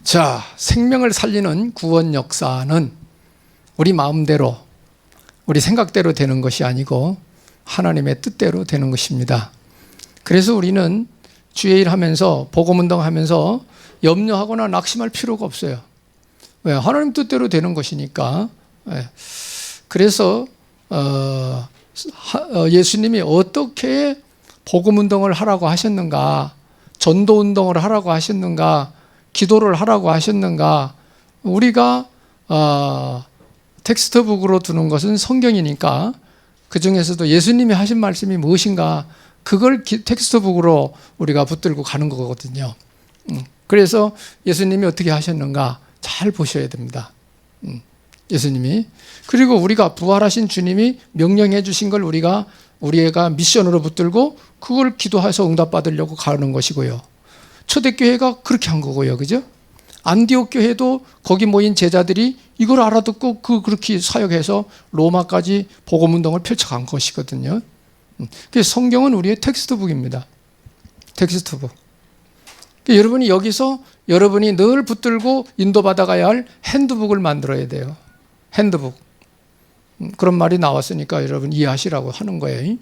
자, 생명을 살리는 구원 역사는 우리 마음대로, 우리 생각대로 되는 것이 아니고 하나님의 뜻대로 되는 것입니다. 그래서 우리는 주의 일 하면서, 복음운동 하면서 염려하거나 낙심할 필요가 없어요. 왜? 하나님 뜻대로 되는 것이니까. 그래서 예수님이 어떻게 복음운동을 하라고 하셨는가, 전도운동을 하라고 하셨는가, 기도를 하라고 하셨는가, 우리가 텍스트북으로 두는 것은 성경이니까 그 중에서도 예수님이 하신 말씀이 무엇인가, 그걸 텍스트북으로 우리가 붙들고 가는 거거든요. 그래서 예수님이 어떻게 하셨는가 잘 보셔야 됩니다. 예수님이. 그리고 우리가 부활하신 주님이 명령해 주신 걸 우리가 미션으로 붙들고 그걸 기도해서 응답받으려고 가는 것이고요. 초대교회가 그렇게 한 거고요. 그죠? 안디옥 교회도 거기 모인 제자들이 이걸 알아듣고 그렇게 사역해서 로마까지 복음운동을 펼쳐간 것이거든요. 그래서 성경은 우리의 텍스트북입니다. 텍스트북. 여러분이 여기서 여러분이 늘 붙들고 인도받아가야 할 핸드북을 만들어야 돼요. 핸드북. 그런 말이 나왔으니까 여러분 이해하시라고 하는 거예요.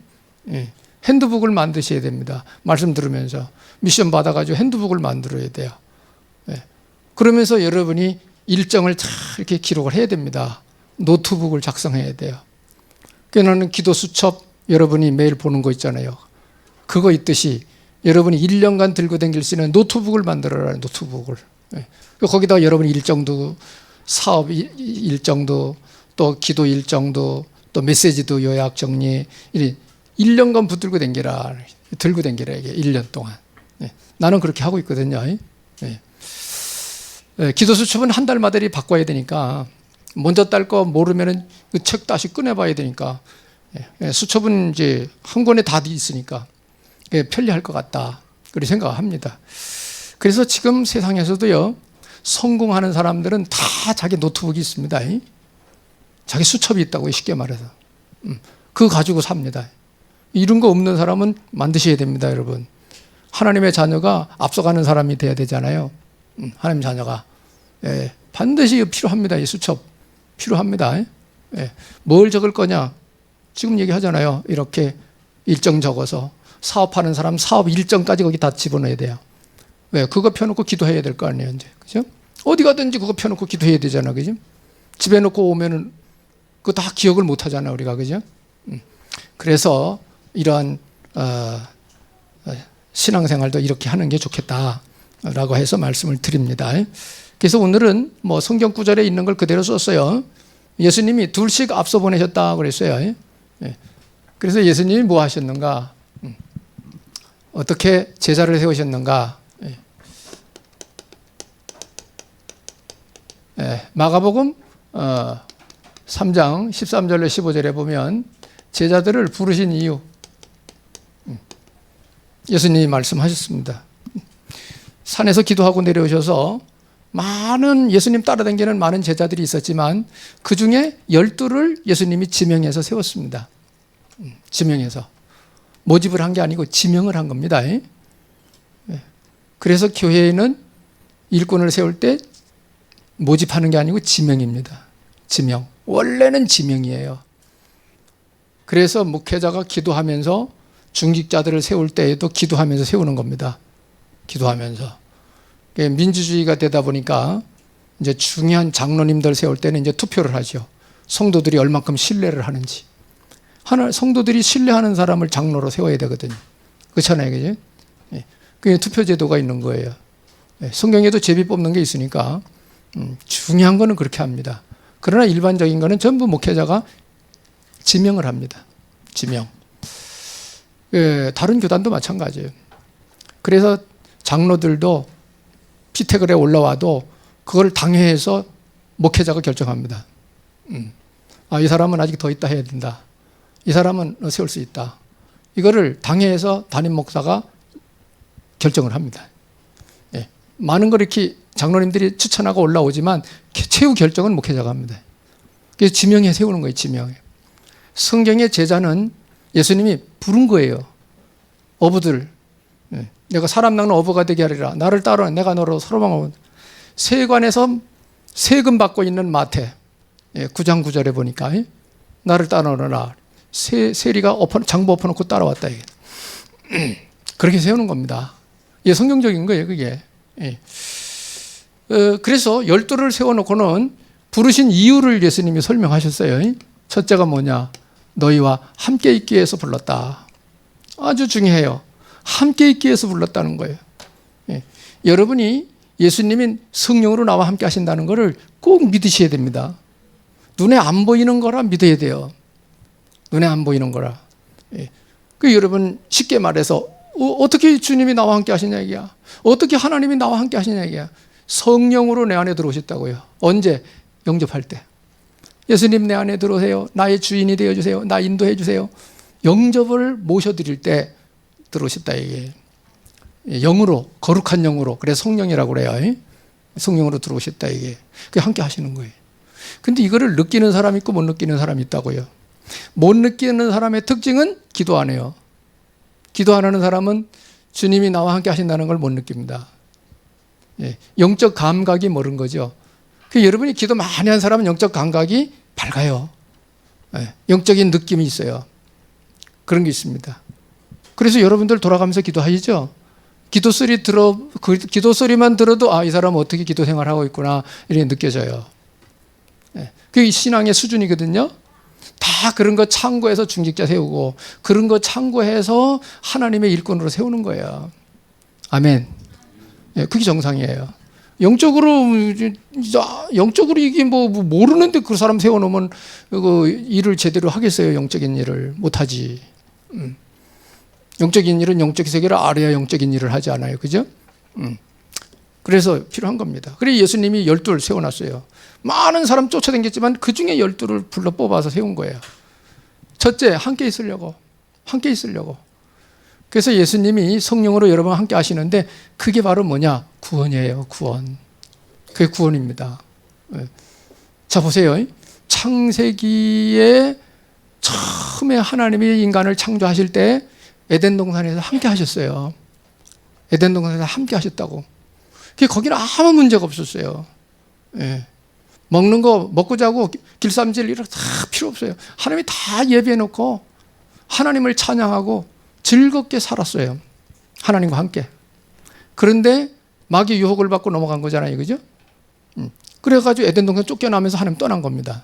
핸드북을 만드셔야 됩니다. 말씀 들으면서 미션 받아가지고 핸드북을 만들어야 돼요. 그러면서 여러분이 일정을 잘 이렇게 기록을 해야 됩니다. 노트북을 작성해야 돼요. 나는 기도 수첩 여러분이 매일 보는 거 있잖아요. 그거 있듯이 여러분이 1년간 들고 다닐 수 있는 노트북을 만들어라. 노트북을. 거기다 여러분 일정도, 사업 일정도, 또 기도 일정도, 또 메시지도 요약 정리, 1년간 붙들고 다니라. 들고 다니라, 이게 1년 동안. 나는 그렇게 하고 있거든요. 기도 수첩은 한 달마다 바꿔야 되니까, 먼저 딸 거 모르면은 그 책 다시 꺼내봐야 되니까, 수첩은 이제 한 권에 다 있으니까 편리할 것 같다, 그렇게 생각합니다. 그래서 지금 세상에서도요, 성공하는 사람들은 다 자기 노트북이 있습니다. 자기 수첩이 있다고, 쉽게 말해서. 그거 가지고 삽니다. 이런 거 없는 사람은 만드셔야 됩니다, 여러분. 하나님의 자녀가 앞서가는 사람이 돼야 되잖아요. 하나님 자녀가. 반드시 필요합니다. 이 수첩. 필요합니다. 뭘 적을 거냐? 지금 얘기하잖아요. 이렇게 일정 적어서. 사업하는 사람 사업 일정까지 거기 다 집어넣어야 돼요. 왜? 그거 펴놓고 기도해야 될 거 아니에요, 이제. 그죠? 어디 가든지 그거 펴놓고 기도해야 되잖아. 그죠? 집에 놓고 오면은 그거 다 기억을 못 하잖아, 우리가. 그죠? 그래서 이러한, 신앙생활도 이렇게 하는 게 좋겠다라고 해서 말씀을 드립니다. 그래서 오늘은 뭐 성경 구절에 있는 걸 그대로 썼어요. 예수님이 둘씩 앞서 보내셨다 그랬어요. 그래서 예수님이 뭐 하셨는가? 어떻게 제자를 세우셨는가? 마가복음 3장 13절로 15절에 보면 제자들을 부르신 이유, 예수님이 말씀하셨습니다. 산에서 기도하고 내려오셔서 많은 예수님 따라다니는 많은 제자들이 있었지만 그 중에 12를 예수님이 지명해서 세웠습니다. 지명해서. 모집을 한 게 아니고 지명을 한 겁니다. 그래서 교회에는 일꾼을 세울 때 모집하는 게 아니고 지명입니다. 지명. 원래는 지명이에요. 그래서 목회자가 기도하면서 중직자들을 세울 때에도 기도하면서 세우는 겁니다. 기도하면서. 민주주의가 되다 보니까 이제 중요한 장로님들 세울 때는 이제 투표를 하죠. 성도들이 얼만큼 신뢰를 하는지. 성도들이 신뢰하는 사람을 장로로 세워야 되거든요. 그렇잖아요, 그죠? 그게 투표제도가 있는 거예요. 성경에도 제비 뽑는 게 있으니까 중요한 거는 그렇게 합니다. 그러나 일반적인 거는 전부 목회자가 지명을 합니다. 지명. 다른 교단도 마찬가지예요. 그래서 장로들도 피태글에 올라와도 그걸 당회에서 목회자가 결정합니다. 이 사람은 아직 더 있다 해야 된다. 이 사람은 세울 수 있다. 이거를 당회에서 담임 목사가 결정을 합니다. 많은 걸 이렇게 장로님들이 추천하고 올라오지만 최후 결정은 목회자가 합니다. 그래서 지명해 세우는 거예요, 지명해. 성경의 제자는 예수님이 부른 거예요. 어부들. 내가 사람 낚는 어부가 되게 하리라. 나를 따르라. 내가 너로 서로망하고. 세관에서 세금 받고 있는 마태 9장 9절에 보니까 나를 따라오너라. 세리가 장부 엎어놓고 따라왔다. 그렇게 세우는 겁니다. 성경적인 거예요, 그게. 그래서 12를 세워놓고는 부르신 이유를 예수님이 설명하셨어요. 첫째가 뭐냐? 너희와 함께 있기 위해서 불렀다. 아주 중요해요. 함께 있기 위해서 불렀다는 거예요. 여러분이 예수님이 성령으로 나와 함께 하신다는 것을 꼭 믿으셔야 됩니다. 눈에 안 보이는 거라 믿어야 돼요. 눈에 안 보이는 거라. 여러분 쉽게 말해서 어떻게 주님이 나와 함께 하시냐 얘기야. 어떻게 하나님이 나와 함께 하시냐 얘기야. 성령으로 내 안에 들어오셨다고요. 언제? 영접할 때. 예수님 내 안에 들어오세요. 나의 주인이 되어주세요. 나 인도해 주세요. 영접을 모셔드릴 때 들어오셨다 이게. 영으로, 거룩한 영으로. 그래서 성령이라고 그래요. 성령으로 들어오셨다 이게. 그게 함께 하시는 거예요. 근데 이거를 느끼는 사람이 있고 못 느끼는 사람이 있다고요. 못 느끼는 사람의 특징은 기도 안 해요. 기도 안 하는 사람은 주님이 나와 함께 하신다는 걸 못 느낍니다. 영적 감각이 모르는 거죠. 여러분이 기도 많이 한 사람은 영적 감각이 밝아요. 영적인 느낌이 있어요. 그런 게 있습니다. 그래서 여러분들 돌아가면서 기도하시죠. 기도 소리만 들어도 이 사람은 어떻게 기도 생활하고 있구나 이렇게 느껴져요. 그게 신앙의 수준이거든요. 다 그런 거 참고해서 중직자 세우고 그런 거 참고해서 하나님의 일꾼으로 세우는 거예요. 아멘. 그게 정상이에요. 영적으로 이게 뭐 모르는데 그 사람 세워놓으면 일을 제대로 하겠어요. 영적인 일을 못하지. 영적인 일은 영적 세계를 알아야 영적인 일을 하지 않아요. 그죠? 그래서 필요한 겁니다. 그래서 예수님이 12를 세워놨어요. 많은 사람 쫓아다녔지만 그 중에 12를 불러 뽑아서 세운 거예요. 첫째, 함께 있으려고. 함께 있으려고. 그래서 예수님이 성령으로 여러분 함께 하시는데 그게 바로 뭐냐? 구원이에요. 구원. 그게 구원입니다. 자, 보세요. 창세기에 처음에 하나님이 인간을 창조하실 때 에덴 동산에서 함께 하셨어요. 에덴 동산에서 함께 하셨다고. 거기는 아무 문제가 없었어요. 먹는 거 먹고 자고 길쌈질 이런 다 필요 없어요. 하나님이 다 예비해 놓고 하나님을 찬양하고 즐겁게 살았어요. 하나님과 함께. 그런데 마귀 유혹을 받고 넘어간 거잖아요. 그죠? 그래가지고 에덴 동산 쫓겨나면서 하나님 떠난 겁니다.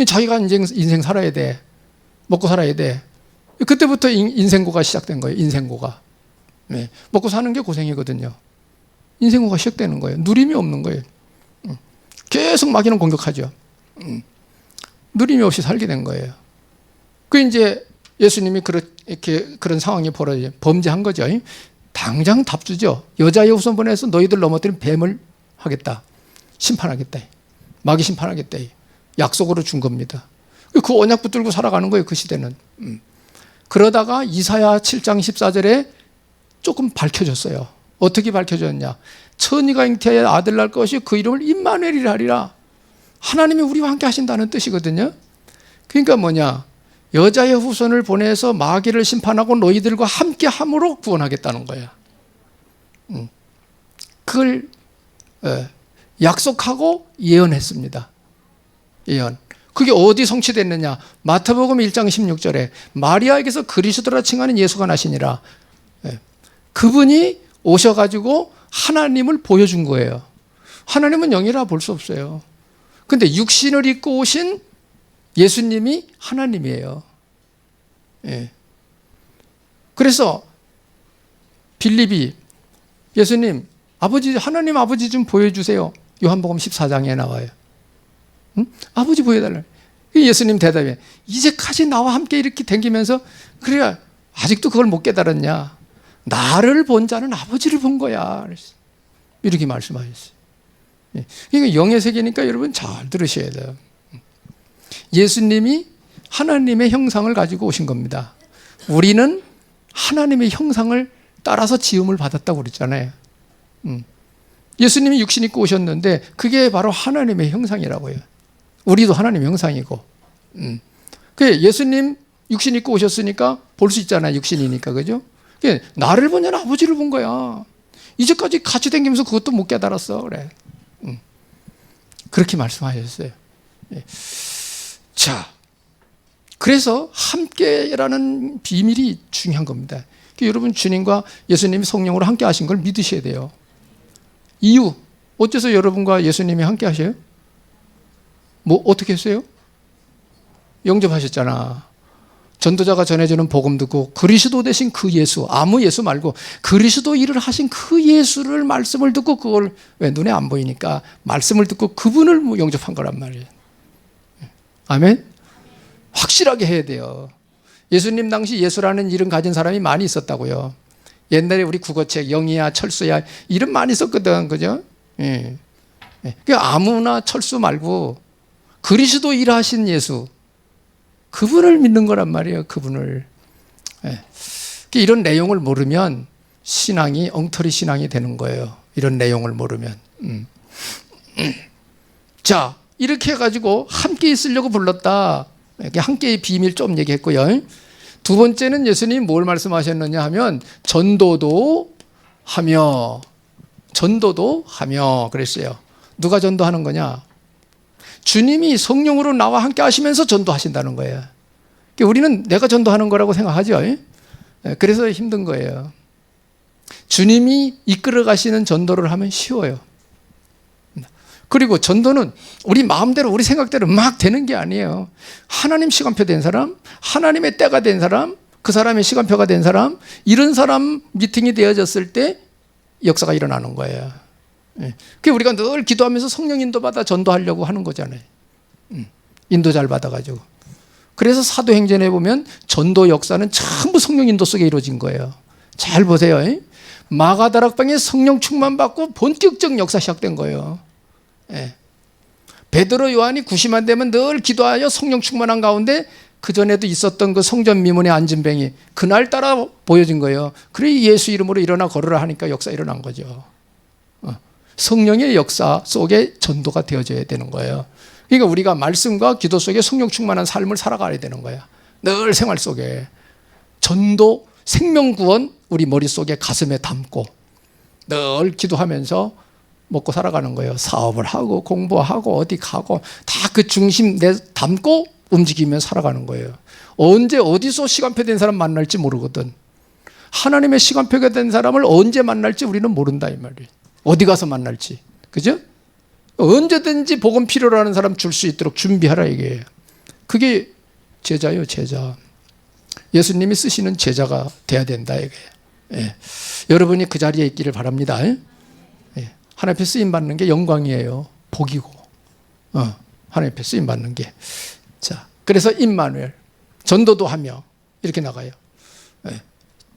자기가 인생 살아야 돼. 먹고 살아야 돼. 그때부터 인생고가 시작된 거예요. 인생고가. 먹고 사는 게 고생이거든요. 인생고가 시작되는 거예요. 누림이 없는 거예요. 계속 마귀는 공격하죠. 누림이 없이 살게 된 거예요. 이제 예수님이 그런 상황이 벌어져 범죄한 거죠. 당장 답 주죠. 여자의 후손 보내서 너희들 넘어뜨린 뱀을 하겠다. 심판하겠다. 마귀 심판하겠다. 약속으로 준 겁니다. 그 언약 붙들고 살아가는 거예요. 그 시대는. 그러다가 이사야 7장 14절에 조금 밝혀졌어요. 어떻게 밝혀졌냐? 처녀가 잉태하여 아들 낳을 것이 그 이름을 임마누엘이라 하리라. 하나님이 우리와 함께 하신다는 뜻이거든요. 그러니까 뭐냐? 여자의 후손을 보내서 마귀를 심판하고 너희들과 함께 함으로 구원하겠다는 거야. 그걸 약속하고 예언했습니다. 예언. 그게 어디 성취됐느냐? 마태복음 1장 16절에 마리아에게서 그리스도라 칭하는 예수가 나시니라. 그분이 오셔가지고 하나님을 보여준 거예요. 하나님은 영이라 볼 수 없어요. 근데 육신을 입고 오신 예수님이 하나님이에요. 그래서 빌립이 예수님, 하나님 아버지 좀 보여주세요. 요한복음 14장에 나와요. 아버지 보여달라. 예수님 대답해. 이제까지 나와 함께 이렇게 댕기면서 그래야 아직도 그걸 못 깨달았냐? 나를 본 자는 아버지를 본 거야. 이렇게 말씀하셨어요. 이게 영의 세계니까 여러분 잘 들으셔야 돼요. 예수님이 하나님의 형상을 가지고 오신 겁니다. 우리는 하나님의 형상을 따라서 지음을 받았다고 그랬잖아요. 예수님이 육신 입고 오셨는데 그게 바로 하나님의 형상이라고요. 우리도 하나님의 형상이고. 예수님 육신 입고 오셨으니까 볼 수 있잖아요. 육신이니까. 그죠? 나를 본 자는 아버지를 본 거야. 이제까지 같이 다니면서 그것도 못 깨달았어. 그래. 그렇게 말씀하셨어요. 예. 자, 그래서 함께라는 비밀이 중요한 겁니다. 그러니까 여러분 주님과 예수님이 성령으로 함께 하신 걸 믿으셔야 돼요. 이유, 어째서 여러분과 예수님이 함께 하셔요? 뭐 어떻게 했어요? 영접하셨잖아. 전도자가 전해주는 복음 듣고 그리스도 대신 그 예수, 아무 예수 말고 그리스도 일을 하신 그 예수를 말씀을 듣고 그걸 왜 눈에 안 보이니까 말씀을 듣고 그분을 영접한 거란 말이에요. 아멘? 확실하게 해야 돼요. 예수님 당시 예수라는 이름 가진 사람이 많이 있었다고요. 옛날에 우리 국어책 영희야 철수야 이름 많이 썼거든. 그죠? 예. 그러니까 아무나 철수 말고 그리스도 일하신 예수, 그분을 믿는 거란 말이에요. 그분을. 예. 이런 내용을 모르면 신앙이 엉터리 신앙이 되는 거예요. 이런 내용을 모르면. 자, 이렇게 해가지고 함께 있으려고 불렀다. 함께의 비밀 좀 얘기했고요. 두 번째는 예수님이 뭘 말씀하셨느냐 하면 전도도 하며 그랬어요. 누가 전도하는 거냐? 주님이 성령으로 나와 함께 하시면서 전도하신다는 거예요. 그러니까 우리는 내가 전도하는 거라고 생각하죠. 그래서 힘든 거예요. 주님이 이끌어 가시는 전도를 하면 쉬워요. 그리고 전도는 우리 마음대로 우리 생각대로 막 되는 게 아니에요. 하나님 시간표 된 사람, 하나님의 때가 된 사람, 그 사람의 시간표가 된 사람, 이런 사람 미팅이 되어졌을 때 역사가 일어나는 거예요. 그게 우리가 늘 기도하면서 성령 인도 받아 전도하려고 하는 거잖아요. 인도 잘 받아가지고. 그래서 사도행전에 보면 전도 역사는 전부 성령 인도 속에 이루어진 거예요. 잘 보세요. 마가다락방에 성령 충만 받고 본격적 역사 시작된 거예요. 베드로 요한이 90만 되면 늘 기도하여 성령 충만한 가운데 그전에도 있었던 그 성전 미문의 안진뱅이 그날따라 보여진 거예요. 그래 예수 이름으로 일어나 걸으라 하니까 역사 일어난 거죠. 성령의 역사 속에 전도가 되어져야 되는 거예요. 그러니까 우리가 말씀과 기도 속에 성령 충만한 삶을 살아가야 되는 거야. 늘 생활 속에 전도, 생명구원 우리 머릿속에 가슴에 담고 늘 기도하면서 먹고 살아가는 거예요. 사업을 하고 공부하고 어디 가고 다 그 중심 내 담고 움직이며 살아가는 거예요. 언제 어디서 시간표 된 사람 만날지 모르거든. 하나님의 시간표가 된 사람을 언제 만날지 우리는 모른다 이 말이에요. 어디 가서 만날지. 그죠? 언제든지 복음 필요로 하는 사람 줄 수 있도록 준비하라 이게. 그게 제자예요, 제자. 예수님이 쓰시는 제자가 돼야 된다 이게. 여러분이 그 자리에 있기를 바랍니다. 하나님 앞에 쓰임 받는 게 영광이에요. 복이고. 하나님 앞에 쓰임 받는 게. 자, 그래서 임마누엘 전도도 하며 이렇게 나가요.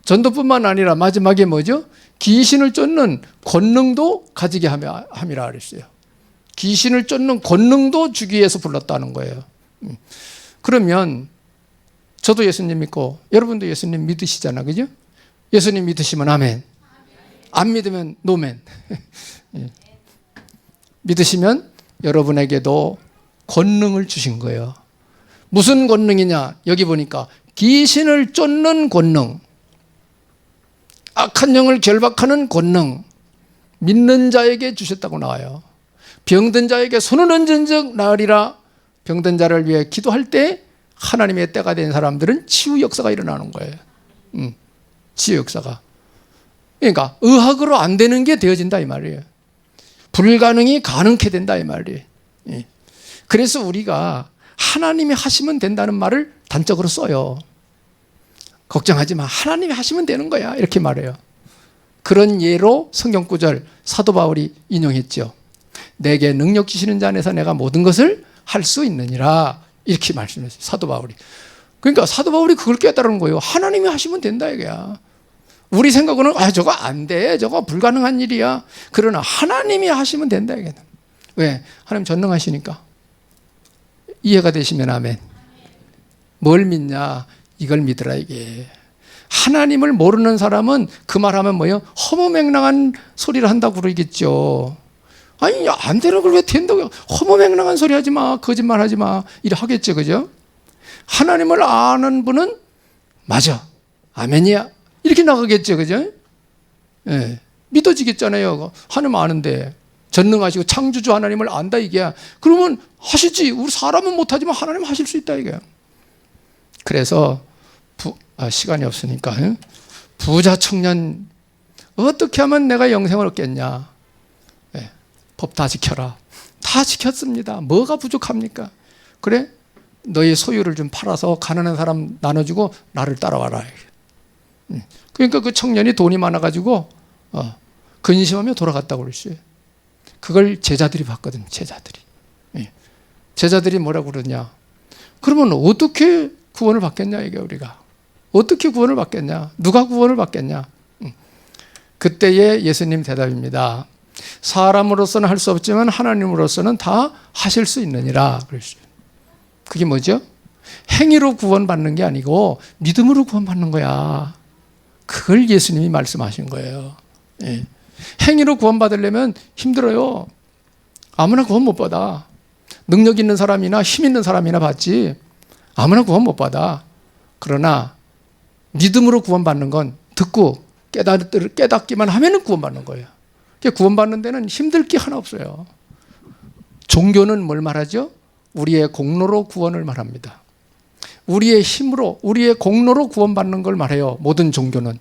전도뿐만 아니라 마지막에 뭐죠? 귀신을 쫓는 권능도 가지게 함이라 그랬어요. 귀신을 쫓는 권능도 주기 위해서 불렀다는 거예요. 그러면 저도 예수님 믿고 여러분도 예수님 믿으시잖아, 그죠? 예수님 믿으시면 아멘. 안 믿으면 노멘. 믿으시면 여러분에게도 권능을 주신 거예요. 무슨 권능이냐? 여기 보니까 귀신을 쫓는 권능, 악한 영을 결박하는 권능, 믿는 자에게 주셨다고 나와요. 병든 자에게 손을 얹은 즉 나으리라. 병든 자를 위해 기도할 때 하나님의 때가 된 사람들은 치유 역사가 일어나는 거예요. 치유 역사가. 그러니까 의학으로 안 되는 게 되어진다 이 말이에요. 불가능이 가능케 된다 이 말이에요. 그래서 우리가 하나님이 하시면 된다는 말을 단적으로 써요. 걱정하지 마. 하나님이 하시면 되는 거야. 이렇게 말해요. 그런 예로 성경 구절 사도 바울이 인용했죠. 내게 능력 주시는 자 안에서 내가 모든 것을 할 수 있느니라. 이렇게 말씀했어요. 사도 바울이. 그러니까 사도 바울이 그걸 깨달은 거예요. 하나님이 하시면 된다 이거야. 우리 생각으로는 저거 안 돼. 저거 불가능한 일이야. 그러나 하나님이 하시면 된다 이게. 왜? 하나님 전능하시니까. 이해가 되시면 아멘. 뭘 믿냐? 이걸 믿으라 이게. 하나님을 모르는 사람은 그 말하면 뭐예요? 허무맹랑한 소리를 한다고 그러겠죠. 아니 안 되는 걸 왜 된다고? 허무맹랑한 소리 하지 마. 거짓말 하지 마. 이래 하겠죠. 그죠? 하나님을 아는 분은 맞아. 아멘이야. 이렇게 나가겠죠. 그죠? 믿어지겠잖아요. 하나님 아는데 전능하시고 창조주 하나님을 안다 이게. 그러면 하시지. 우리 사람은 못하지만 하나님 하실 수 있다 이게. 그래서 시간이 없으니까 부자 청년 어떻게 하면 내가 영생을 얻겠냐. 네, 법 다 지켜라. 다 지켰습니다. 뭐가 부족합니까? 그래? 너의 소유를 좀 팔아서 가난한 사람 나눠주고 나를 따라와라. 그러니까 그 청년이 돈이 많아가지고 근심하며 돌아갔다고 그랬어요. 그걸 제자들이 봤거든. 제자들이. 제자들이 뭐라고 그러냐. 그러면 어떻게 구원을 받겠냐 이게 우리가. 어떻게 구원을 받겠냐. 누가 구원을 받겠냐. 그때의 예수님 대답입니다. 사람으로서는 할 수 없지만 하나님으로서는 다 하실 수 있느니라 그랬어요. 그게 뭐죠? 행위로 구원받는 게 아니고 믿음으로 구원받는 거야. 그걸 예수님이 말씀하신 거예요. 예. 행위로 구원받으려면 힘들어요. 아무나 구원 못 받아. 능력 있는 사람이나 힘 있는 사람이나 받지 아무나 구원 못 받아. 그러나 믿음으로 구원받는 건 듣고 깨닫기만 하면 구원받는 거예요. 구원받는 데는 힘들 게 하나 없어요. 종교는 뭘 말하죠? 우리의 공로로 구원을 말합니다. 우리의 힘으로, 우리의 공로로 구원받는 걸 말해요. 모든 종교는.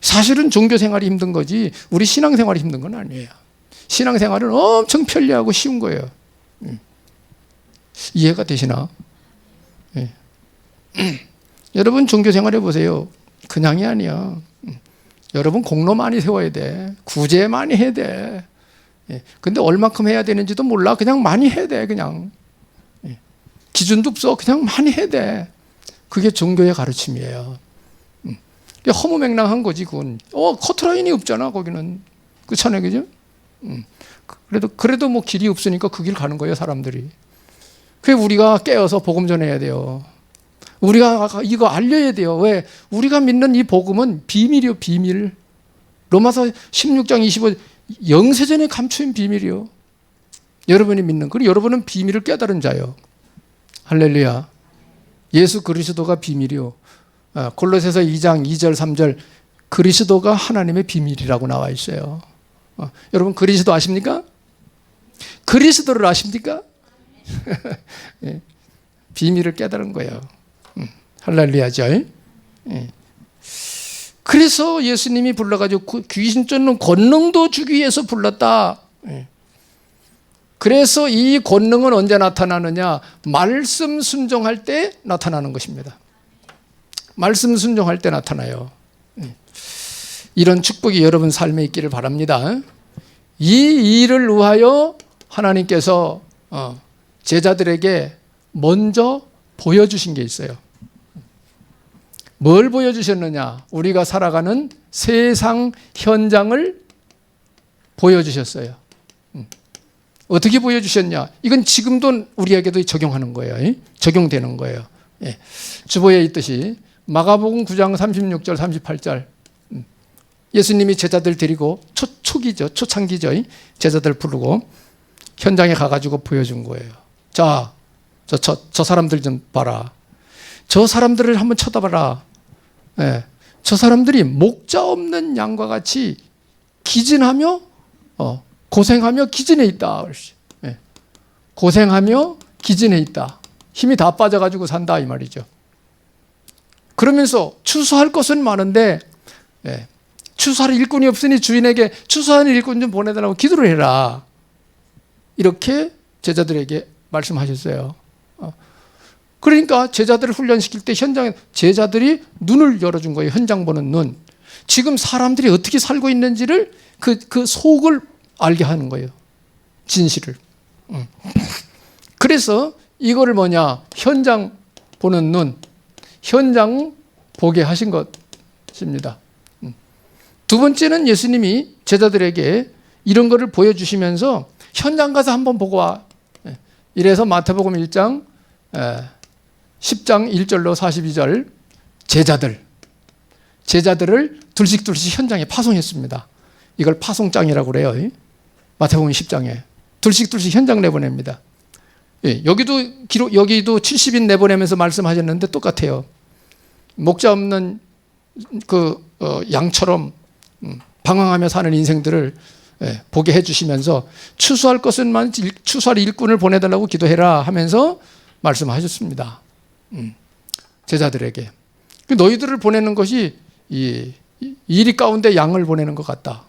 사실은 종교 생활이 힘든 거지 우리 신앙 생활이 힘든 건 아니에요. 신앙 생활은 엄청 편리하고 쉬운 거예요. 이해가 되시나? 여러분 종교 생활 해보세요. 그냥이 아니야. 여러분 공로 많이 세워야 돼. 구제 많이 해야 돼. 근데 얼마큼 해야 되는지도 몰라. 그냥 많이 해야 돼. 그냥. 기준도 없어. 그냥 많이 해야 돼. 그게 종교의 가르침이에요. 허무맹랑한 거지 그건. 커트라인이 없잖아 거기는. 그렇잖아요. 그죠? 그래도 뭐 길이 없으니까 그 길 가는 거예요 사람들이. 그게 우리가 깨어서 복음 전해야 돼요. 우리가 이거 알려야 돼요. 왜? 우리가 믿는 이 복음은 비밀이요, 비밀. 로마서 16장 25, 영세전에 감추인 비밀이요. 여러분이 믿는, 그리고 여러분은 비밀을 깨달은 자요. 할렐루야. 예수 그리스도가 비밀이요. 골로새서 2장 2절 3절 그리스도가 하나님의 비밀이라고 나와 있어요. 여러분 그리스도 아십니까? 그리스도를 아십니까? 예. 비밀을 깨달은 거예요. 할렐루야죠. 그래서 예수님이 불러가지고 귀신 쫓는 권능도 주기 위해서 불렀다. 그래서 이 권능은 언제 나타나느냐? 말씀 순종할 때 나타나는 것입니다. 말씀 순종할 때 나타나요. 이런 축복이 여러분 삶에 있기를 바랍니다. 이 일을 위하여 하나님께서 제자들에게 먼저 보여주신 게 있어요. 뭘 보여주셨느냐? 우리가 살아가는 세상 현장을 보여주셨어요. 어떻게 보여주셨냐? 이건 지금도 우리에게도 적용하는 거예요. 적용되는 거예요. 주보에 있듯이 마가복음 9장 36절 38절 예수님이 제자들 데리고 초기죠. 초창기죠. 제자들 부르고 현장에 가가지고 보여준 거예요. 자, 저 사람들 좀 봐라. 저 사람들을 한번 쳐다봐라. 저 사람들이 목자 없는 양과 같이 기진하며 고생하며 기진해 있다. 고생하며 기진해 있다. 힘이 다 빠져가지고 산다 이 말이죠. 그러면서 추수할 것은 많은데 추수할 일꾼이 없으니 주인에게 추수하는 일꾼 좀 보내달라고 기도를 해라. 이렇게 제자들에게 말씀하셨어요. 그러니까 제자들을 훈련시킬 때 현장에 제자들이 눈을 열어준 거예요. 현장 보는 눈. 지금 사람들이 어떻게 살고 있는지를 그 속을 알게 하는 거예요. 진실을. 그래서 이거를 뭐냐? 현장 보는 눈. 현장 보게 하신 것입니다. 두 번째는 예수님이 제자들에게 이런 거를 보여주시면서 현장 가서 한번 보고 와. 이래서 마태복음 1장 10장 1절로 42절 제자들을 둘씩 현장에 파송했습니다. 이걸 파송장이라고 그래요. 마태복음 10장에 둘씩 현장 내보냅니다. 여기도 70인 내보내면서 말씀하셨는데 똑같아요. 목자 없는 양처럼 방황하며 사는 인생들을 보게 해주시면서 추수할 것은만 추수할 일꾼을 보내달라고 기도해라 하면서 말씀하셨습니다. 제자들에게. 너희들을 보내는 것이 이리 가운데 양을 보내는 것 같다.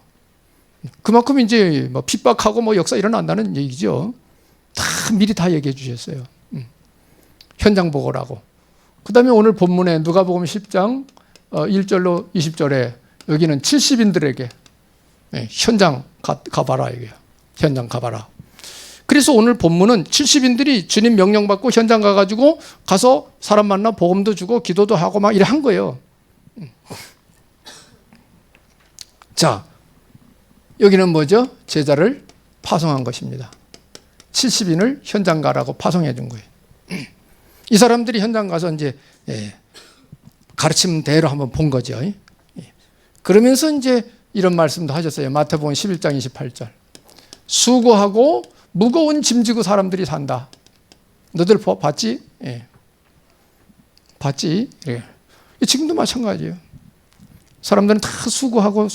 그만큼 이제 뭐 핍박하고 뭐 역사 일어난다는 얘기죠. 다 미리 다 얘기해 주셨어요. 현장 보고라고. 그 다음에 오늘 본문에 누가복음 10장 1절로 20절에 여기는 70인들에게 현장 가봐라 이게요. 현장 가봐라. 그래서 오늘 본문은 70인들이 주님 명령받고 현장 가가지고 가서 사람 만나 복음도 주고 기도도 하고 막 이래 한 거예요. 자, 여기는 뭐죠? 제자를 파송한 것입니다. 70인을 현장 가라고 파송해 준 거예요. 이 사람들이 현장 가서 이제 가르침대로 한번 본 거죠. 그러면서 이제 이런 말씀도 하셨어요. 마태복음 11장 28절. 수고하고 무거운 짐 지고 사람들이 산다. 너들 봤지? 봤지? 지금도 마찬가지예요. 사람들은 다 수고하고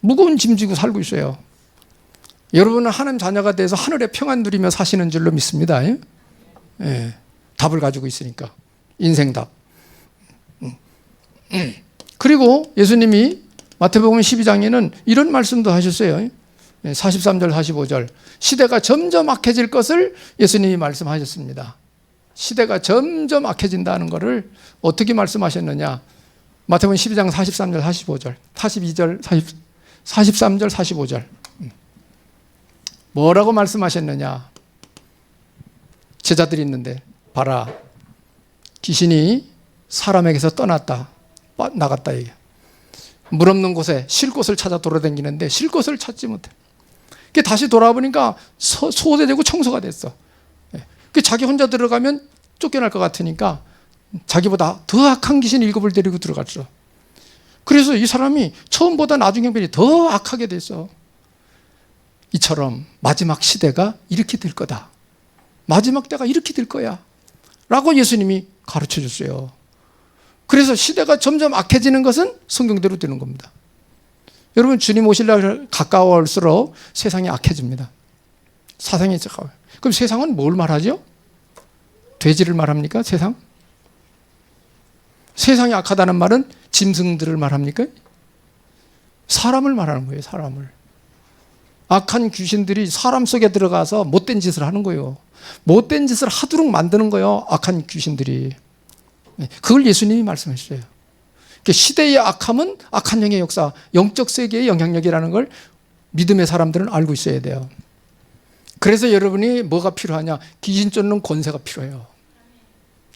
무거운 짐 지고 살고 있어요. 여러분은 하나님 자녀가 돼서 하늘의 평안 누리며 사시는 줄로 믿습니다. 답을 가지고 있으니까. 인생 답. 그리고 예수님이 마태복음 12장에는 이런 말씀도 하셨어요. 43절 45절. 시대가 점점 악해질 것을 예수님이 말씀하셨습니다. 시대가 점점 악해진다는 것을 어떻게 말씀하셨느냐. 마태복음 12장 43절 45절 42절 43절 45절. 뭐라고 말씀하셨느냐. 제자들이 있는데 봐라. 귀신이 사람에게서 떠났다. 나갔다 이게. 물 없는 곳에 쉴 곳을 찾아 돌아다니는데 쉴 곳을 찾지 못해. 다시 돌아보니까 소대되고 청소가 됐어. 자기 혼자 들어가면 쫓겨날 것 같으니까 자기보다 더 악한 귀신 7을 데리고 들어갔어. 그래서 이 사람이 처음보다 나중 형편이 더 악하게 됐어. 이처럼 마지막 시대가 이렇게 될 거다. 마지막 때가 이렇게 될 거야. 라고 예수님이 가르쳐 줬어요. 그래서 시대가 점점 악해지는 것은 성경대로 되는 겁니다. 여러분 주님 오실 날 가까워올수록 세상이 악해집니다. 사상이 차가워요. 그럼 세상은 뭘 말하죠? 돼지를 말합니까? 세상? 세상이 악하다는 말은 짐승들을 말합니까? 사람을 말하는 거예요. 사람을. 악한 귀신들이 사람 속에 들어가서 못된 짓을 하는 거예요. 못된 짓을 하도록 만드는 거예요. 악한 귀신들이. 그걸 예수님이 말씀하셨어요. 시대의 악함은 악한 영의 역사, 영적 세계의 영향력이라는 걸 믿음의 사람들은 알고 있어야 돼요. 그래서 여러분이 뭐가 필요하냐? 귀신 쫓는 권세가 필요해요.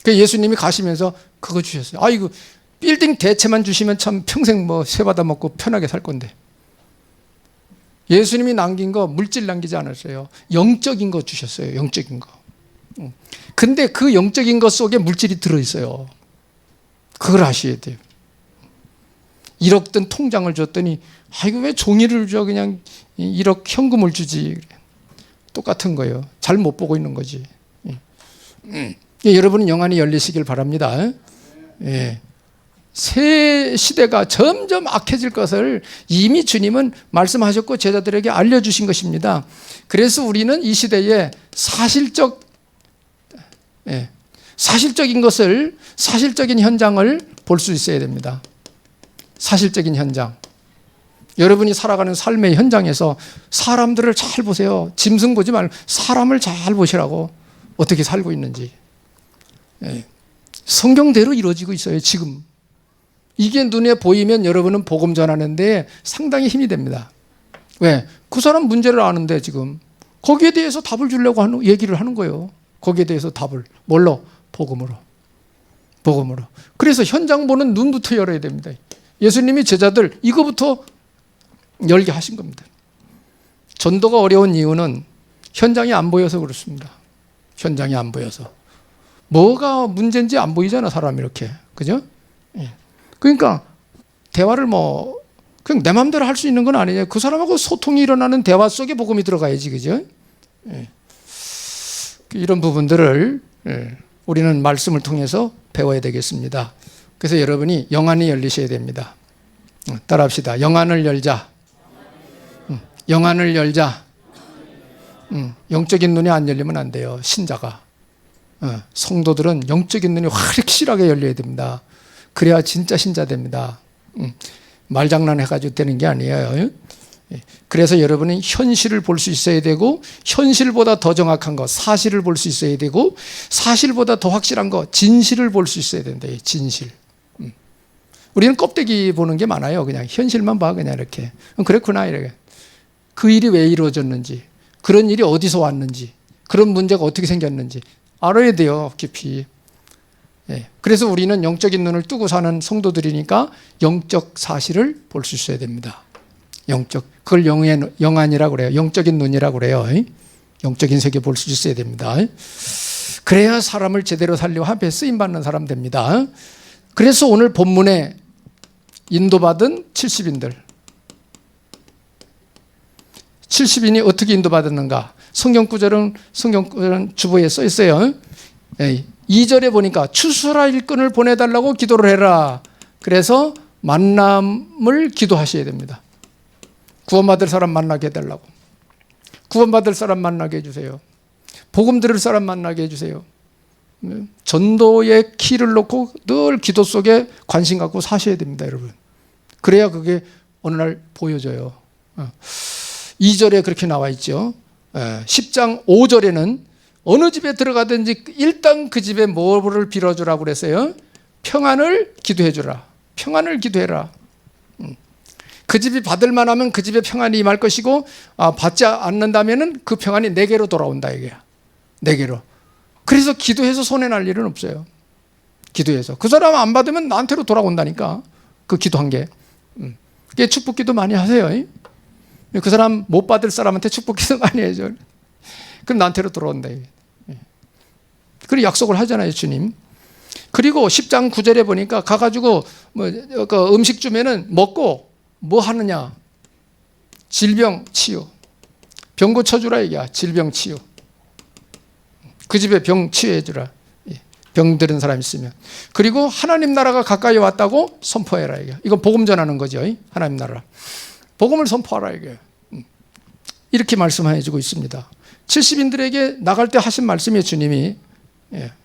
예수님이 가시면서 그거 주셨어요. 아이고, 빌딩 대체만 주시면 참 평생 뭐 쇠 받아 먹고 편하게 살 건데. 예수님이 남긴 거 물질 남기지 않았어요. 영적인 거 주셨어요. 영적인 거. 근데 그 영적인 것 속에 물질이 들어있어요. 그걸 아셔야 돼요. 1억 든 통장을 줬더니 아이고 왜 종이를 줘 그냥 1억 현금을 주지. 똑같은 거예요. 잘 못 보고 있는 거지. 여러분은 영안이 열리시길 바랍니다. 새 시대가 점점 악해질 것을 이미 주님은 말씀하셨고 제자들에게 알려주신 것입니다. 그래서 우리는 이 시대에 사실적인 것을, 사실적인 현장을 볼 수 있어야 됩니다. 사실적인 현장. 여러분이 살아가는 삶의 현장에서 사람들을 잘 보세요. 짐승 보지 말고 사람을 잘 보시라고. 어떻게 살고 있는지. 성경대로 이루어지고 있어요. 지금. 이게 눈에 보이면 여러분은 복음 전하는데 상당히 힘이 됩니다. 왜? 그 사람 문제를 아는데 지금 거기에 대해서 답을 주려고 얘기를 하는 거예요. 거기에 대해서 답을. 뭘로? 복음으로. 복음으로. 그래서 현장 보는 눈부터 열어야 됩니다. 예수님이 제자들 이거부터 열게 하신 겁니다. 전도가 어려운 이유는 현장이 안 보여서 그렇습니다. 현장이 안 보여서. 뭐가 문제인지 안 보이잖아, 사람이 이렇게. 그죠? 그러니까 대화를 그냥 내 마음대로 할 수 있는 건 아니에요. 그 사람하고 소통이 일어나는 대화 속에 복음이 들어가야지. 그죠? 이런 부분들을 우리는 말씀을 통해서 배워야 되겠습니다. 그래서 여러분이 영안이 열리셔야 됩니다. 따라합시다. 영안을 열자. 영안을 열자. 영적인 눈이 안 열리면 안 돼요. 신자가. 성도들은 영적인 눈이 확실하게 열려야 됩니다. 그래야 진짜 신자 됩니다. 말장난 해가지고 되는 게 아니에요. 그래서 여러분은 현실을 볼 수 있어야 되고, 현실보다 더 정확한 거 사실을 볼 수 있어야 되고, 사실보다 더 확실한 거 진실을 볼 수 있어야 된다. 진실. 우리는 껍데기 보는 게 많아요. 그냥 현실만 봐. 그냥 이렇게. 그랬구나 이렇게. 그 일이 왜 이루어졌는지, 그런 일이 어디서 왔는지, 그런 문제가 어떻게 생겼는지 알아야 돼요. 깊이. 그래서 우리는 영적인 눈을 뜨고 사는 성도들이니까 영적 사실을 볼 수 있어야 됩니다. 영적, 그걸 영안이라고 그래요. 영적인 눈이라고 그래요. 영적인 세계 볼 수 있어야 됩니다. 그래야 사람을 제대로 살리고 합에 쓰임받는 사람 됩니다. 그래서 오늘 본문에 인도받은 70인들, 70인이 어떻게 인도받았는가? 성경 구절은 주보에 써 있어요. 2절에 보니까 추수라 일꾼을 보내달라고 기도를 해라. 그래서 만남을 기도하셔야 됩니다. 구원받을 사람 만나게 해달라고. 구원받을 사람 만나게 해주세요. 복음 들을 사람 만나게 해주세요. 전도의 키를 놓고 늘 기도 속에 관심 갖고 사셔야 됩니다, 여러분. 그래야 그게 어느 날 보여져요. 2절에 그렇게 나와 있죠. 10장 5절에는 어느 집에 들어가든지 일단 그 집에 뭐를 빌어주라고 그랬어요? 평안을 기도해주라. 평안을 기도해라. 그 집이 받을 만하면 그 집에 평안이 임할 것이고, 받지 않는다면 그 평안이 내게로 돌아온다 이게야. 내게로. 그래서 기도해서 손해날 일은 없어요. 기도해서. 그 사람 안 받으면 나한테로 돌아온다니까. 그 기도한 게. 그게 축복기도 많이 하세요. 그 사람 못 받을 사람한테 축복기도 많이 해줘. 그럼 나한테로 돌아온다. 그리고 약속을 하잖아요, 주님. 그리고 10장 9절에 보니까 가가지고 그 음식 주면은 먹고 뭐 하느냐? 질병 치유. 병 고쳐주라 이게야. 질병 치유. 그 집에 병 치유해주라. 병 들은 사람 있으면. 그리고 하나님 나라가 가까이 왔다고 선포해라 이게. 이건 복음 전하는 거죠. 하나님 나라. 복음을 선포하라 이게. 이렇게 말씀해 주고 있습니다. 70인들에게 나갈 때 하신 말씀이에요. 주님이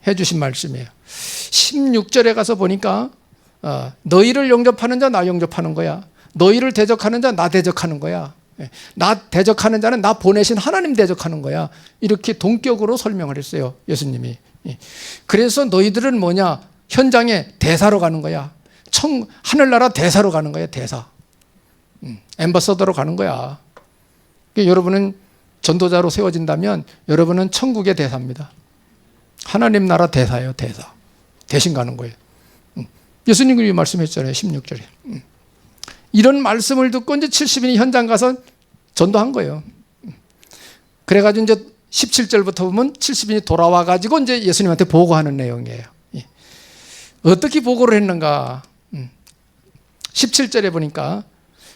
해주신 말씀이에요. 16절에 가서 보니까 너희를 영접하는 자 나 영접하는 거야. 너희를 대적하는 자 나 대적하는 거야. 나 대적하는 자는 나 보내신 하나님 대적하는 거야. 이렇게 동격으로 설명을 했어요, 예수님이. 그래서 너희들은 뭐냐? 현장에 대사로 가는 거야. 하늘나라 대사로 가는 거야. 대사. 엠버서더로 가는 거야. 그러니까 여러분은 전도자로 세워진다면 여러분은 천국의 대사입니다. 하나님 나라 대사예요. 대사. 대신 가는 거예요. 예수님이 말씀했잖아요. 16절에. 이런 말씀을 듣고 이제 70인이 현장 가서 전도한 거예요. 그래가지고 이제 17절부터 보면 70인이 돌아와가지고 이제 예수님한테 보고하는 내용이에요. 어떻게 보고를 했는가? 17절에 보니까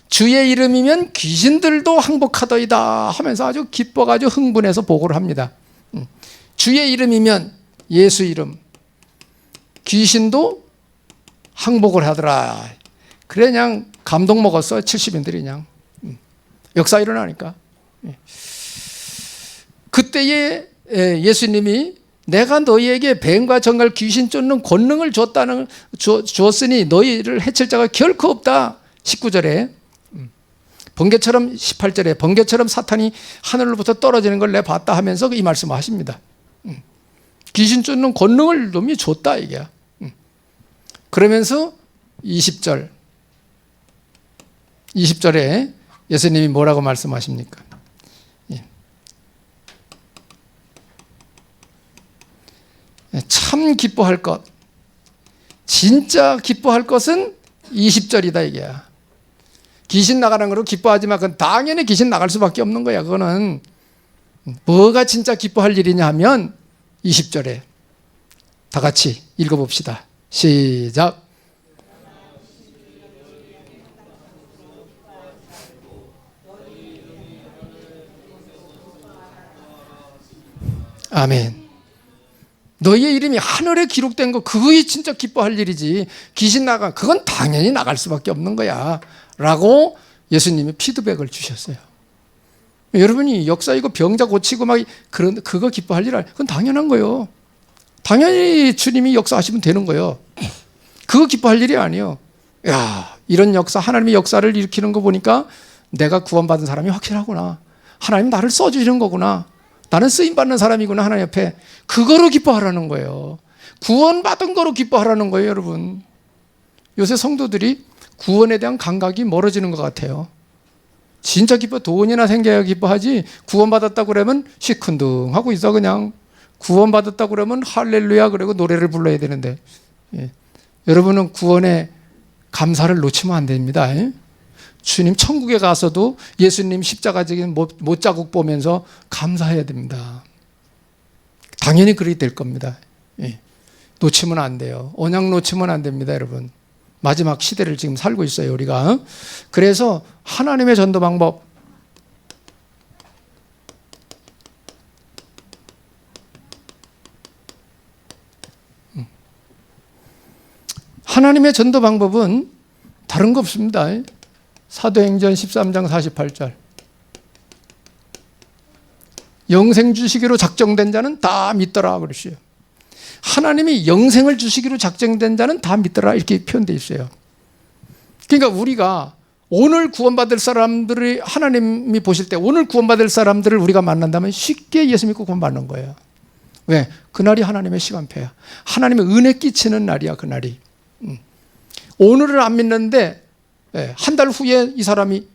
주의 이름이면 귀신들도 항복하더이다 하면서 아주 기뻐가지고 흥분해서 보고를 합니다. 주의 이름이면 예수 이름, 귀신도 항복을 하더라. 그래 그냥 감동 먹었어. 70인들이 그냥. 역사 일어나니까. 그때에 예수님이 내가 너희에게 뱀과 정갈 귀신 쫓는 권능을 주었으니 너희를 해칠 자가 결코 없다. 19절에 번개처럼 18절에 번개처럼 사탄이 하늘로부터 떨어지는 걸 내가 봤다 하면서 이 말씀을 하십니다. 귀신 쫓는 권능을 놈이 줬다 이게. 그러면서 20절에 예수님이 뭐라고 말씀하십니까? 참 기뻐할 것, 진짜 기뻐할 것은 20절이다 이게. 귀신 나가는 거로 기뻐하지만 그건 당연히 귀신 나갈 수밖에 없는 거야. 그거는 뭐가 진짜 기뻐할 일이냐 하면 20절에 다 같이 읽어봅시다. 시작. 아멘. 너희의 이름이 하늘에 기록된 거 그것이 진짜 기뻐할 일이지. 귀신 나가 그건 당연히 나갈 수밖에 없는 거야 라고 예수님이 피드백을 주셨어요. 여러분이 역사이고 병자 고치고 막 그거 기뻐할 일 아니에요. 그건 당연한 거예요. 당연히 주님이 역사하시면 되는 거예요. 그거 기뻐할 일이 아니에요. 야, 이런 역사, 하나님의 역사를 일으키는 거 보니까 내가 구원받은 사람이 확실하구나. 하나님 나를 써주시는 거구나. 나는 쓰임받는 사람이구나, 하나님 옆에. 그거로 기뻐하라는 거예요. 구원받은 거로 기뻐하라는 거예요, 여러분. 요새 성도들이 구원에 대한 감각이 멀어지는 것 같아요. 진짜 기뻐, 돈이나 생겨야 기뻐하지, 구원받았다고 그러면 시큰둥하고 있어, 그냥. 구원받았다고 그러면 할렐루야 그러고 노래를 불러야 되는데. 예. 여러분은 구원의 감사를 놓치면 안 됩니다. 예? 주님 천국에 가서도 예수님 십자가적인 못자국 보면서 감사해야 됩니다. 당연히 그렇게 될 겁니다. 예. 놓치면 안 돼요. 언약 놓치면 안 됩니다, 여러분. 마지막 시대를 지금 살고 있어요, 우리가. 그래서 하나님의 전도 방법, 하나님의 전도 방법은 다른 거 없습니다. 사도행전 13장 48절. 영생 주시기로 작정된 자는 다 믿더라 그러시요. 하나님이 영생을 주시기로 작정된 자는 다 믿더라 이렇게 표현되어 있어요. 그러니까 우리가 오늘 구원받을 사람들이 하나님이 보실 때 오늘 구원받을 사람들을 우리가 만난다면 쉽게 예수 믿고 구원받는 거예요. 왜? 그날이 하나님의 시간표야. 하나님의 은혜 끼치는 날이야, 그날이. 오늘을 안 믿는데 한 달 후에 이 사람이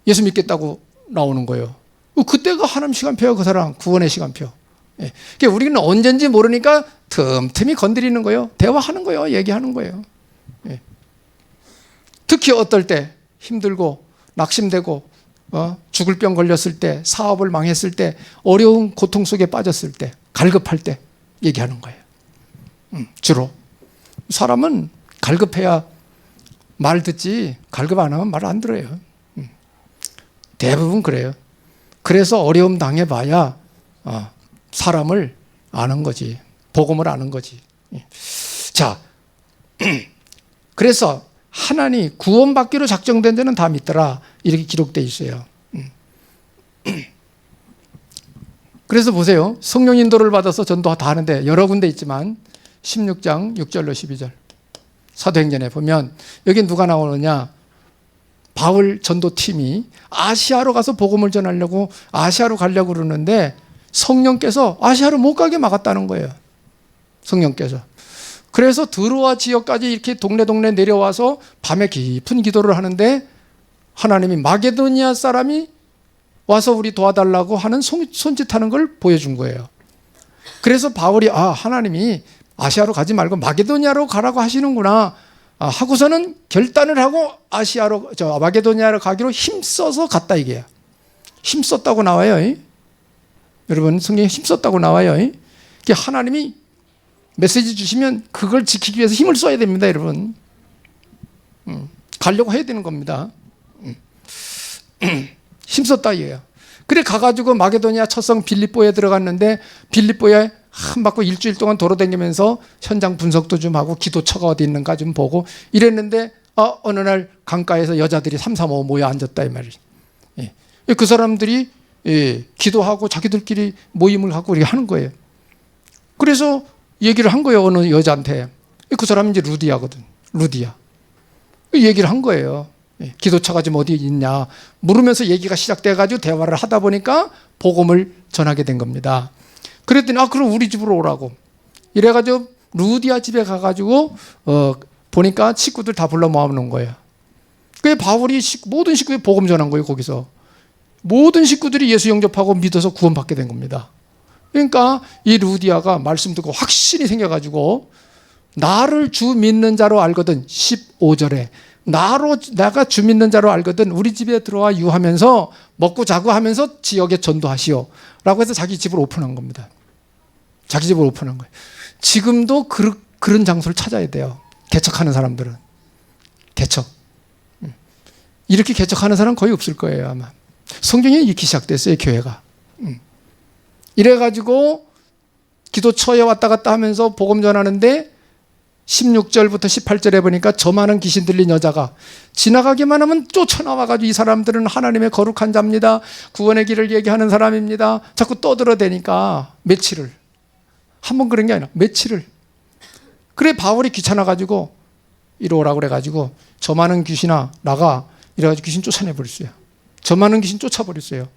예수 믿겠다고 나오는 거예요. 그때가 하나님 시간표야, 그 사람 구원의 시간표. 그러니까 우리는 언젠지 모르니까 틈틈이 건드리는 거예요. 대화하는 거예요. 얘기하는 거예요. 특히 어떨 때 힘들고 낙심되고 죽을 병 걸렸을 때, 사업을 망했을 때, 어려운 고통 속에 빠졌을 때, 갈급할 때 얘기하는 거예요. 주로 사람은 갈급해야 말 듣지 갈급 안 하면 말 안 들어요. 대부분 그래요. 그래서 어려움 당해봐야 사람을 아는 거지. 복음을 아는 거지. 자, 그래서 하나님 구원받기로 작정된 자는 다 믿더라 이렇게 기록되어 있어요. 그래서 보세요. 성령 인도를 받아서 전도 다 하는데 여러 군데 있지만 16장 6절로 12절 사도행전에 보면 여기 누가 나오느냐, 바울 전도팀이 아시아로 가서 복음을 전하려고 아시아로 가려고 그러는데 성령께서 아시아로 못 가게 막았다는 거예요. 성령께서. 그래서 드로아 지역까지 이렇게 동네 내려와서 밤에 깊은 기도를 하는데 하나님이 마게도니아 사람이 와서 우리 도와달라고 하는 손짓하는 걸 보여준 거예요. 그래서 바울이 하나님이 아시아로 가지 말고 마게도니아로 가라고 하시는구나 하고서는 결단을 하고 마게도니아로 가기로 힘써서 갔다 이게야. 힘썼다고 나와요. 여러분 성경에 힘썼다고 나와요. 하나님이 메시지 주시면 그걸 지키기 위해서 힘을 써야 됩니다, 여러분. 가려고 해야 되는 겁니다. 힘썼다 이거예요. 그래 가가지고 마게도니아 첫성 빌립보에 들어갔는데 빌립보에 한 바퀴 일주일 동안 돌아다니면서 현장 분석도 좀 하고 기도처가 어디 있는가 좀 보고 이랬는데 어느 날 강가에서 여자들이 3, 4, 5 모여 앉았다 이 말이에요. 그 사람들이 기도하고 자기들끼리 모임을 하고 이렇게 하는 거예요. 그래서 얘기를 한 거예요, 어느 여자한테. 그 사람이 이제 루디아거든. 루디아. 얘기를 한 거예요. 기도처가 지금 어디 있냐 물으면서 얘기가 시작돼가지고 대화를 하다 보니까 복음을 전하게 된 겁니다. 그랬더니 그럼 우리 집으로 오라고. 이래가지고 루디아 집에 가가지고 보니까 식구들 다 불러 모아놓은 거예요. 그게 바울이 모든 식구에 복음 전한 거예요. 거기서 모든 식구들이 예수 영접하고 믿어서 구원받게 된 겁니다. 그러니까 이 루디아가 말씀 듣고 확신이 생겨가지고 나를 주 믿는 자로 알거든. 15절에 내가 주 믿는 자로 알거든 우리 집에 들어와 유하면서 먹고 자고 하면서 지역에 전도하시오 라고 해서 자기 집을 오픈한 겁니다. 자기 집을 오픈한 거예요. 지금도 그런 장소를 찾아야 돼요. 개척하는 사람들은. 개척. 이렇게 개척하는 사람은 거의 없을 거예요, 아마. 성경에 이렇게 시작됐어요, 교회가. 이래가지고 기도처에 왔다 갔다 하면서 복음 전하는데 16절부터 18절에 보니까 저 많은 귀신 들린 여자가 지나가기만 하면 쫓아나와가지고 이 사람들은 하나님의 거룩한 자입니다, 구원의 길을 얘기하는 사람입니다, 자꾸 떠들어대니까 며칠을, 한 번 그런 게 아니라 며칠을. 그래 바울이 귀찮아가지고 이리 오라고 그래가지고 저 많은 귀신아 나가 이래가지고 귀신 쫓아내버렸어요. 저 많은 귀신 쫓아버렸어요.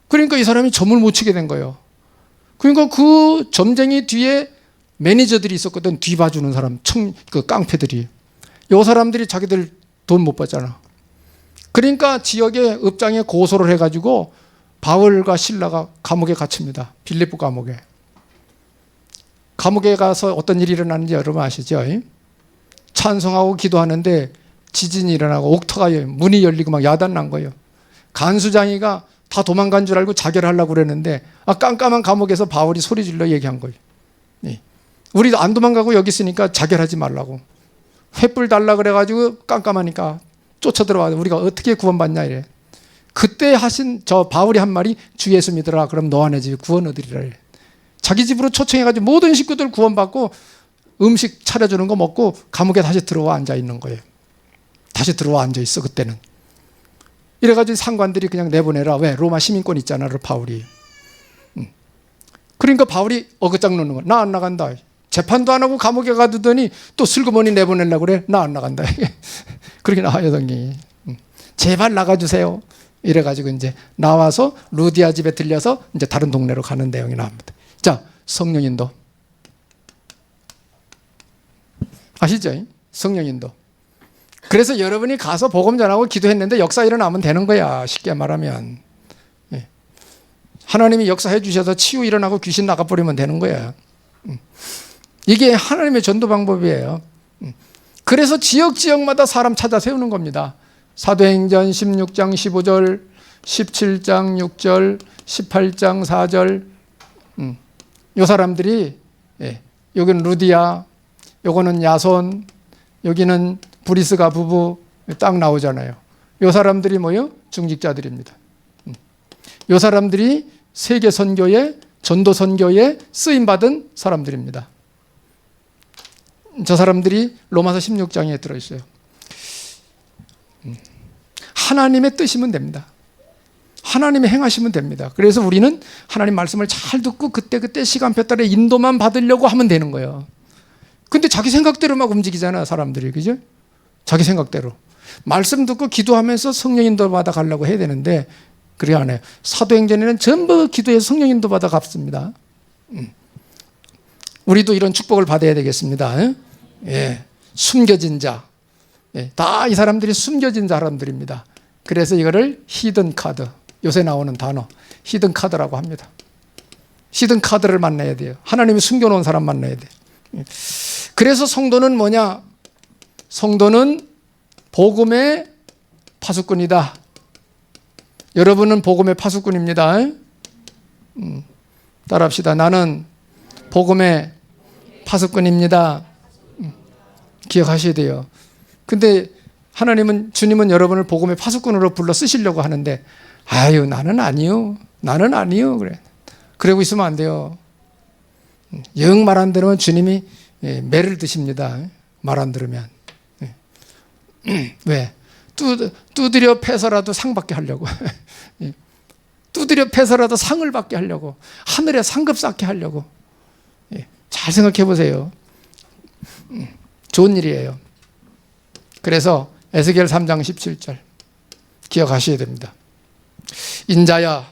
그러니까 이 사람이 점을 못 치게 된 거예요. 그러니까 그 점쟁이 뒤에 매니저들이 있었거든. 뒤 봐주는 사람, 그 깡패들이. 요 사람들이 자기들 돈 못 받잖아. 그러니까 지역의 읍장에 고소를 해가지고 바울과 실라가 감옥에 갇힙니다. 빌립보 감옥에. 감옥에 가서 어떤 일이 일어나는지 여러분 아시죠? 찬송하고 기도하는데 지진이 일어나고 옥토가 문이 열리고 막 야단 난 거예요. 간수장이가 다 도망간 줄 알고 자결하려고 그랬는데 깜깜한 감옥에서 바울이 소리 질러 얘기한 거예요. 우리도 안 도망가고 여기 있으니까 자결하지 말라고. 횃불 달라 그래가지고 깜깜하니까 쫓아 들어와서 우리가 어떻게 구원받냐 이래. 그때 하신 저 바울이 한 말이 주 예수 믿으라 그럼 너 안에 집에 구원 얻으리라 이래. 자기 집으로 초청해가지고 모든 식구들 구원받고 음식 차려주는 거 먹고 감옥에 다시 들어와 앉아 있는 거예요. 다시 들어와 앉아 있어 그때는. 이래가지고 상관들이 그냥 내보내라. 왜? 로마 시민권 있잖아 바울이. 그러니까 바울이 어긋장 놓는 거야. 나 안 나간다. 재판도 안 하고 감옥에 가두더니 또 슬그머니 내보내려고 그래. 나 안 나간다. 그렇게 나와요, 이 제발 나가주세요. 이래가지고 이제 나와서 루디아 집에 들려서 이제 다른 동네로 가는 내용이 나옵니다. 자, 성령 인도. 아시죠? 성령 인도. 그래서 여러분이 가서 복음 전하고 기도했는데 역사 일어나면 되는 거야. 쉽게 말하면. 하나님이 역사해 주셔서 치유 일어나고 귀신 나가버리면 되는 거야. 이게 하나님의 전도 방법이에요. 그래서 지역마다 사람 찾아 세우는 겁니다. 사도행전 16장 15절, 17장 6절, 18장 4절. 이 사람들이, 여기는 루디아, 요거는 야손, 여기는 브리스가 부부 딱 나오잖아요. 이 사람들이 뭐요? 중직자들입니다. 이 사람들이 세계 선교에, 전도 선교에 쓰임 받은 사람들입니다. 저 사람들이 로마서 16장에 들어있어요. 하나님의 뜻이면 됩니다. 하나님이 행하시면 됩니다. 그래서 우리는 하나님 말씀을 잘 듣고 그때그때 시간표 따라 인도만 받으려고 하면 되는 거예요. 근데 자기 생각대로 막 움직이잖아 사람들이. 그죠? 자기 생각대로. 말씀 듣고 기도하면서 성령 인도 받아 가려고 해야 되는데 그래 안 해요. 사도행전에는 전부 기도해서 성령 인도 받아 갔습니다. 우리도 이런 축복을 받아야 되겠습니다. 예. 숨겨진 자. 예. 다 이 사람들이 숨겨진 사람들입니다. 그래서 이거를 히든 카드. 요새 나오는 단어. 히든 카드라고 합니다. 히든 카드를 만나야 돼요. 하나님이 숨겨놓은 사람 만나야 돼. 그래서 성도는 뭐냐? 성도는 복음의 파수꾼이다. 여러분은 복음의 파수꾼입니다. 따라합시다. 나는 복음의 파수꾼입니다. 기억하셔야 돼요. 근데 하나님은, 주님은 여러분을 복음의 파수꾼으로 불러 쓰시려고 하는데 아유 나는 아니요. 나는 아니요. 그래. 그러고 있으면 안 돼요. 영 말 안 들으면 주님이 매를 드십니다. 말 안 들으면. 왜? 두드려 패서라도 상 받게 하려고. 두드려 패서라도 상을 받게 하려고. 하늘에 상급 쌓게 하려고. 잘 생각해 보세요. 좋은 일이에요. 그래서 에스겔 3장 17절 기억하셔야 됩니다. 인자야,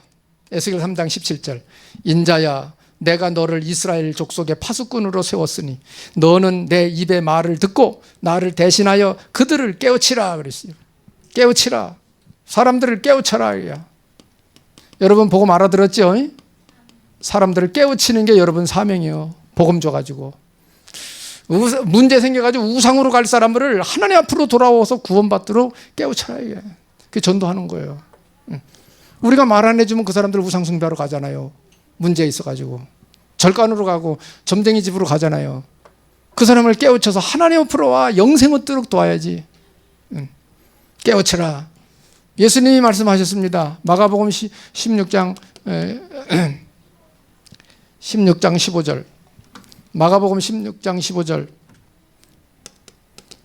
에스겔 3장 17절 인자야 내가 너를 이스라엘 족속의 파수꾼으로 세웠으니 너는 내 입의 말을 듣고 나를 대신하여 그들을 깨우치라 그랬어요. 깨우치라. 사람들을 깨우쳐라. 여러분 복음 알아들었죠? 사람들을 깨우치는 게 여러분 사명이에요. 복음 줘가지고. 문제 생겨가지고 우상으로 갈 사람들을 하나님 앞으로 돌아와서 구원받도록 깨우쳐라. 그게 전도하는 거예요. 우리가 말 안 해주면 그 사람들 우상 숭배하러 가잖아요. 문제 있어가지고. 절간으로 가고 점쟁이 집으로 가잖아요. 그 사람을 깨우쳐서 하나님 앞으로 와 영생 얻도록 도와야지. 깨우쳐라. 예수님이 말씀하셨습니다. 마가복음 16장 15절 마가복음 16장 15절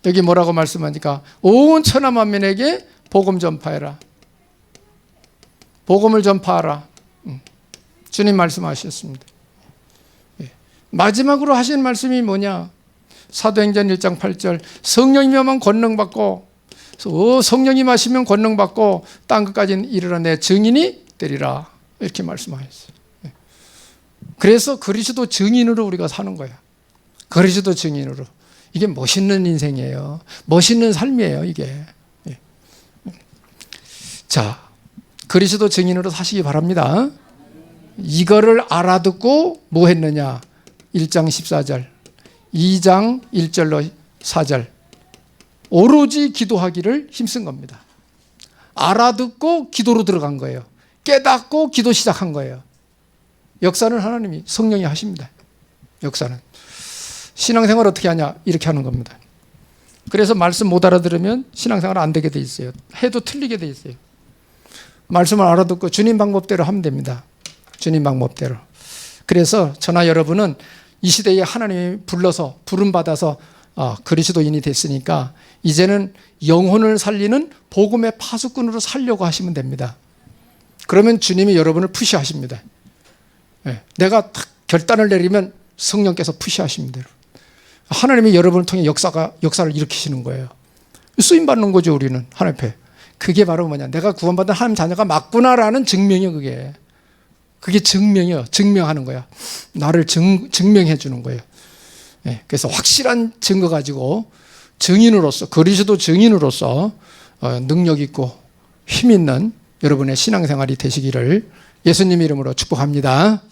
여기 뭐라고 말씀하니까 온 천하 만민에게 복음 전파해라. 복음을 전파하라. 주님 말씀하셨습니다. 마지막으로 하신 말씀이 뭐냐? 사도행전 1장 8절 성령이면 권능받고 성령이 마시면 권능받고 땅끝까지 이르러 내 증인이 되리라. 이렇게 말씀하셨어요. 그래서 그리스도 증인으로 우리가 사는 거야. 그리스도 증인으로. 이게 멋있는 인생이에요. 멋있는 삶이에요, 이게. 자, 그리스도 증인으로 사시기 바랍니다. 이거를 알아듣고 뭐 했느냐? 1장 14절, 2장 1절로 4절. 오로지 기도하기를 힘쓴 겁니다. 알아듣고 기도로 들어간 거예요. 깨닫고 기도 시작한 거예요. 역사는 하나님이 성령이 하십니다. 역사는. 신앙생활 어떻게 하냐? 이렇게 하는 겁니다. 그래서 말씀 못 알아들으면 신앙생활 안 되게 돼 있어요. 해도 틀리게 돼 있어요. 말씀을 알아듣고 주님 방법대로 하면 됩니다. 주님 방법대로. 그래서 저나 여러분은 이 시대에 하나님이 불러서 부름받아서 그리스도인이 됐으니까 이제는 영혼을 살리는 복음의 파수꾼으로 살려고 하시면 됩니다. 그러면 주님이 여러분을 푸시하십니다. 내가 딱 결단을 내리면 성령께서 푸시하십니다. 하나님이 여러분을 통해 역사를 일으키시는 거예요. 쓰임받는 거죠, 우리는 하나님 앞에. 그게 바로 뭐냐? 내가 구원받은 하나님 자녀가 맞구나라는 증명이에요, 그게. 그게 증명이에요. 증명하는 거야. 나를 증명해 주는 거예요. 그래서 확실한 증거 가지고 증인으로서, 그리스도 증인으로서 능력 있고 힘 있는 여러분의 신앙생활이 되시기를 예수님 이름으로 축복합니다.